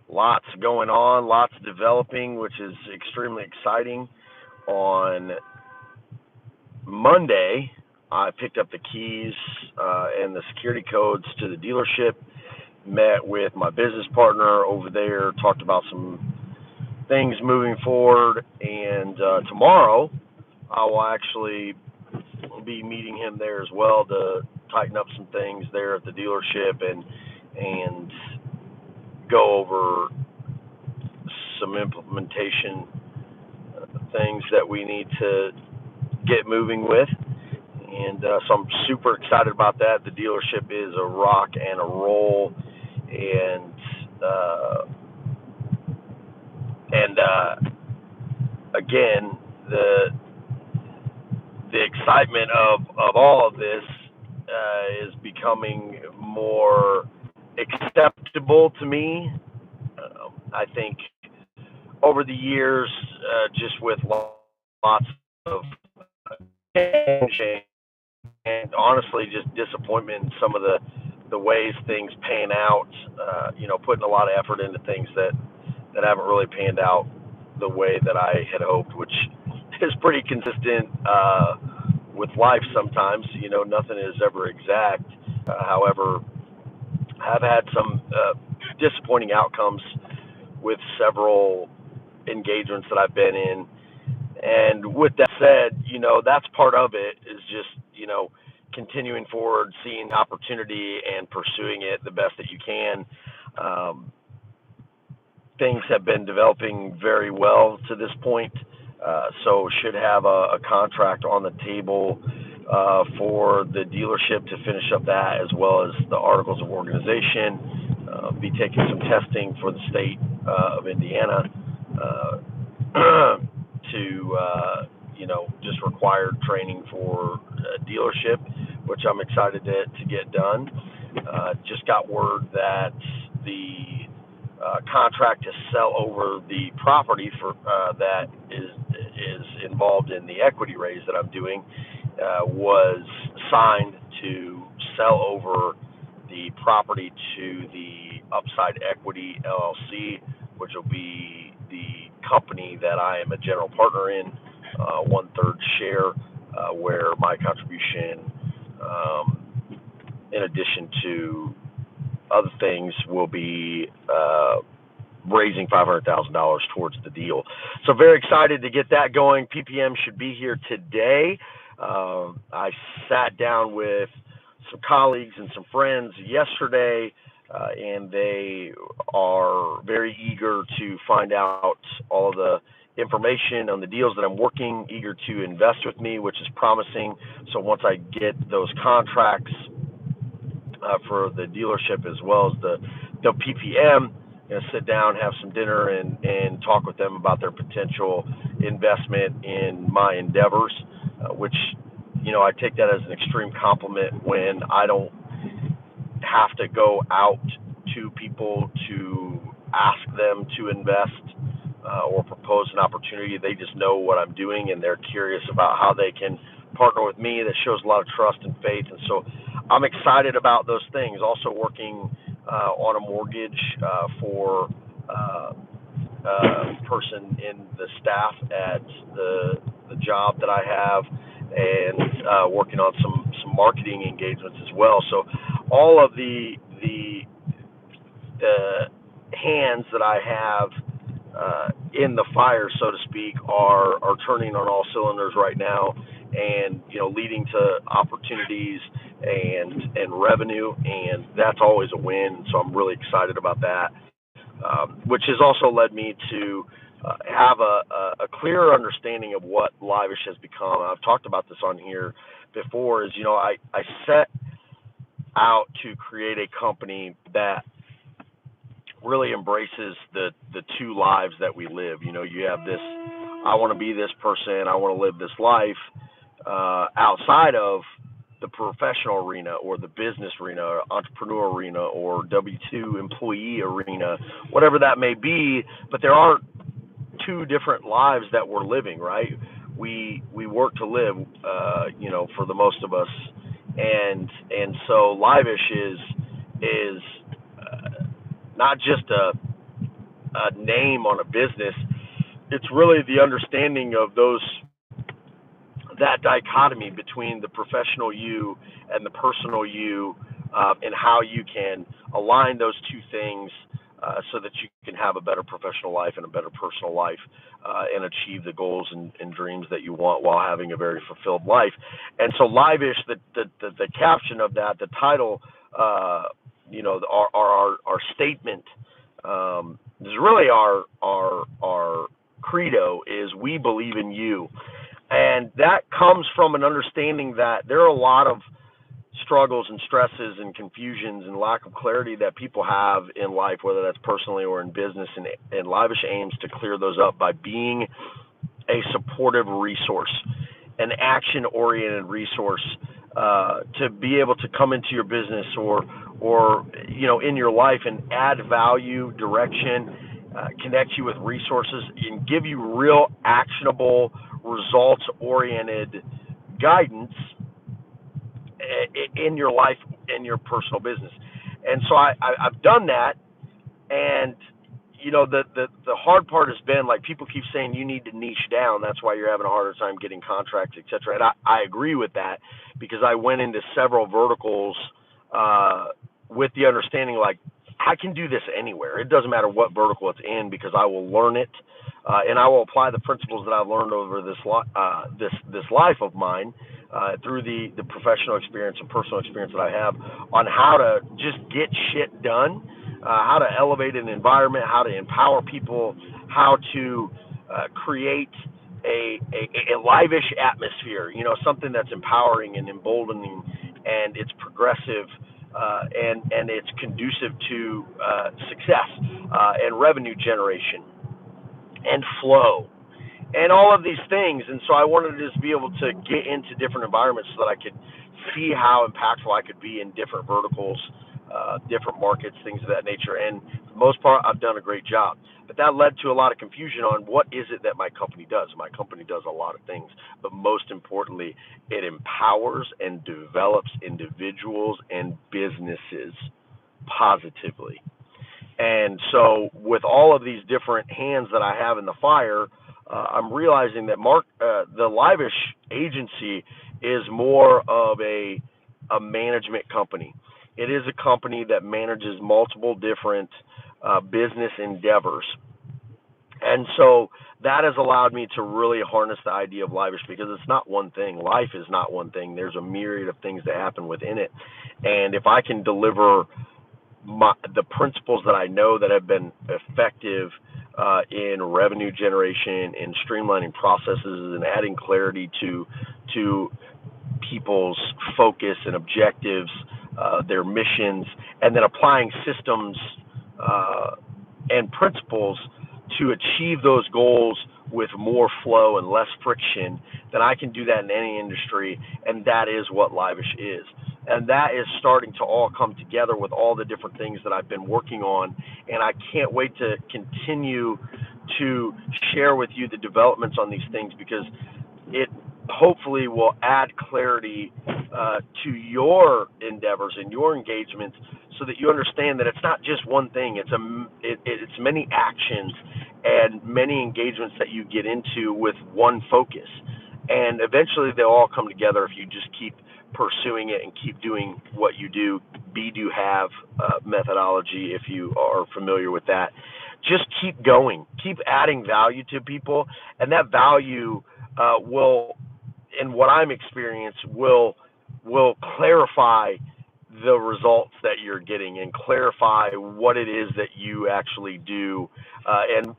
Lots going on, lots developing, which is extremely exciting. On Monday, I picked up the keys and the security codes to the dealership, met with my business partner over there, talked about some things moving forward, and tomorrow I will actually be meeting him there as well to tighten up some things there at the dealership and go over some implementation things that we need to get moving with. And so I'm super excited about that. The dealership is a rock and a roll, and again, the excitement of all of this is becoming more acceptable to me. I think over the years, just with lots of change and honestly just disappointment in some of the ways things pan out, putting a lot of effort into things that haven't really panned out the way that I had hoped, which is pretty consistent with life sometimes. Nothing is ever exact. However, I've had some disappointing outcomes with several engagements that I've been in. And with that said, that's part of it, is just, continuing forward, seeing opportunity and pursuing it the best that you can. Things have been developing very well to this point. So should have a contract on the table for the dealership to finish up that, as well as the articles of organization. Be taking some testing for the state of Indiana to just required training for a dealership, which I'm excited to get done. Just got word that the contract to sell over the property for that is involved in the equity raise that I'm doing was signed to sell over the property to the Upside Equity LLC, which will be the company that I am a general partner in, 1/3 share, where my contribution, in addition to other things, will be raising $500,000 towards the deal. So very excited to get that going. PPM should be here today. I sat down with some colleagues and some friends yesterday, and they are very eager to find out all of the information on the deals that I'm working, eager to invest with me, which is promising. So once I get those contracts for the dealership as well as the PPM, sit down, have some dinner, and talk with them about their potential investment in my endeavors, which, I take that as an extreme compliment when I don't have to go out to people to ask them to invest or propose an opportunity. They just know what I'm doing, and they're curious about how they can partner with me. That shows a lot of trust and faith, and so I'm excited about those things. Also working on a mortgage for a person in the staff at the job that I have, and working on some marketing engagements as well. So all of the hands that I have in the fire, so to speak, are turning on all cylinders right now, and leading to opportunities and revenue, and that's always a win. So I'm really excited about that, which has also led me to have a clearer understanding of what Livish has become. I've talked about this on here before. Is I set out to create a company that really embraces the two lives that we live. You have this, I want to be this person, I want to live this life outside of the professional arena or the business arena or entrepreneur arena or W-2 employee arena, whatever that may be. But there are two different lives that we're living, right? We work to live, for the most of us, and so Livish is not just a name on a business. It's really the understanding of that dichotomy between the professional you and the personal you, and how you can align those two things so that you can have a better professional life and a better personal life, and achieve the goals and dreams that you want while having a very fulfilled life. And so Live-ish, the caption of that, the title, our statement, is really our credo is we believe in you. And that comes from an understanding that there are a lot of struggles and stresses and confusions and lack of clarity that people have in life, whether that's personally or in business. And Live-ish aims to clear those up by being a supportive resource, an action-oriented resource, to be able to come into your business or in your life and add value, direction, connect you with resources, and give you real actionable, results-oriented guidance in your life, in your personal business. And so I've done that, and the hard part has been, like, people keep saying you need to niche down. That's why you're having a harder time getting contracts, et cetera. And I agree with that, because I went into several verticals with the understanding, like, I can do this anywhere. It doesn't matter what vertical it's in, because I will learn it, and I will apply the principles that I've learned over this life of mine, through the professional experience and personal experience that I have, on how to just get shit done, how to elevate an environment, how to empower people, how to create a Live-ish atmosphere, something that's empowering and emboldening, and it's progressive, and it's conducive to success, and revenue generation and flow and all of these things. And so I wanted to just be able to get into different environments so that I could see how impactful I could be in different verticals, different markets, things of that nature. And for the most part, I've done a great job. But that led to a lot of confusion on what is it that my company does. My company does a lot of things, but most importantly, it empowers and develops individuals and businesses positively. And so with all of these different hands that I have in the fire, I'm realizing that the Live-ish agency is more of a management company. It is a company that manages multiple different business endeavors. And so that has allowed me to really harness the idea of Live-ish, because it's not one thing. Life is not one thing. There's a myriad of things that happen within it. And if I can deliver the principles that I know that have been effective in revenue generation, in streamlining processes, and adding clarity to people's focus and objectives, their missions, and then applying systems and principles to achieve those goals with more flow and less friction, then I can do that in any industry, and that is what Live-ish is. And that is starting to all come together with all the different things that I've been working on, and I can't wait to continue to share with you the developments on these things, because it hopefully will add clarity to your endeavors and your engagements, so that you understand that it's not just one thing. It's many actions and many engagements that you get into with one focus, and eventually they'll all come together if you just keep pursuing it and keep doing what you do. Be do have methodology, if you are familiar with that. Just keep going, keep adding value to people, and that value will, in what I'm experiencing, will clarify the results that you're getting and clarify what it is that you actually do, and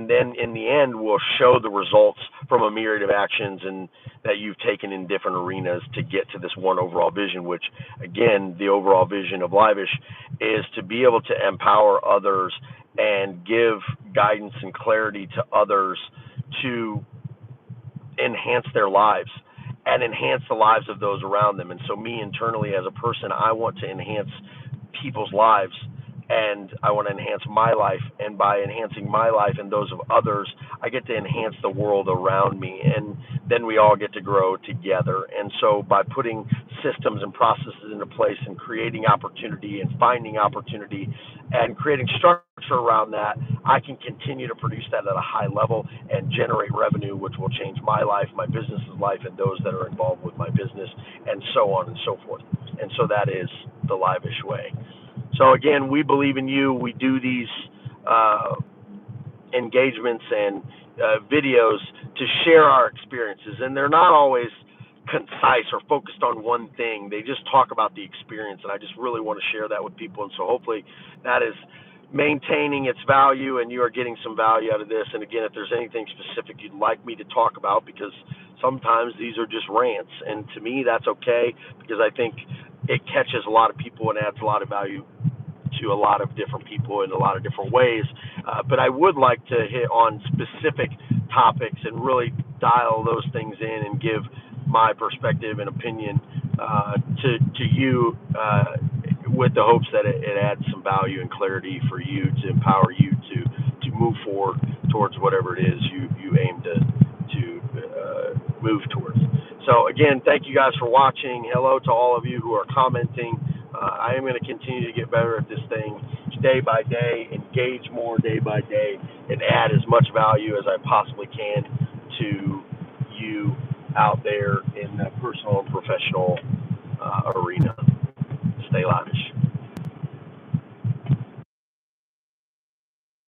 then in the end will show the results from a myriad of actions and that you've taken in different arenas to get to this one overall vision, which, again, the overall vision of Live-ish is to be able to empower others and give guidance and clarity to others to enhance their lives and enhance the lives of those around them. And so me internally as a person, I want to enhance people's lives and I want to enhance my life. And by enhancing my life and those of others, I get to enhance the world around me. And then we all get to grow together. And so by putting systems and processes into place and creating opportunity and finding opportunity and creating structure around that, I can continue to produce that at a high level and generate revenue, which will change my life, my business's life, and those that are involved with my business, and so on and so forth. And so that is the Live-ish way. So again, we believe in you. We do these uh, engagements and videos to share our experiences, and they're not always concise or focused on one thing. They just talk about the experience, and I just really want to share that with people. And so hopefully that is maintaining its value, and you are getting some value out of this. And again, if there's anything specific you'd like me to talk about, because sometimes these are just rants, and to me that's okay, because I think it catches a lot of people and adds a lot of value to a lot of different people in a lot of different ways. But I would like to hit on specific topics and really dial those things in and give my perspective and opinion to you, with the hopes that it adds some value and clarity for you, to empower you to move forward towards whatever it is you aim to move towards. So again, thank you guys for watching. Hello to all of you who are commenting. I am going to continue to get better at this thing day by day, engage more day by day, and add as much value as I possibly can to you out there in the personal and professional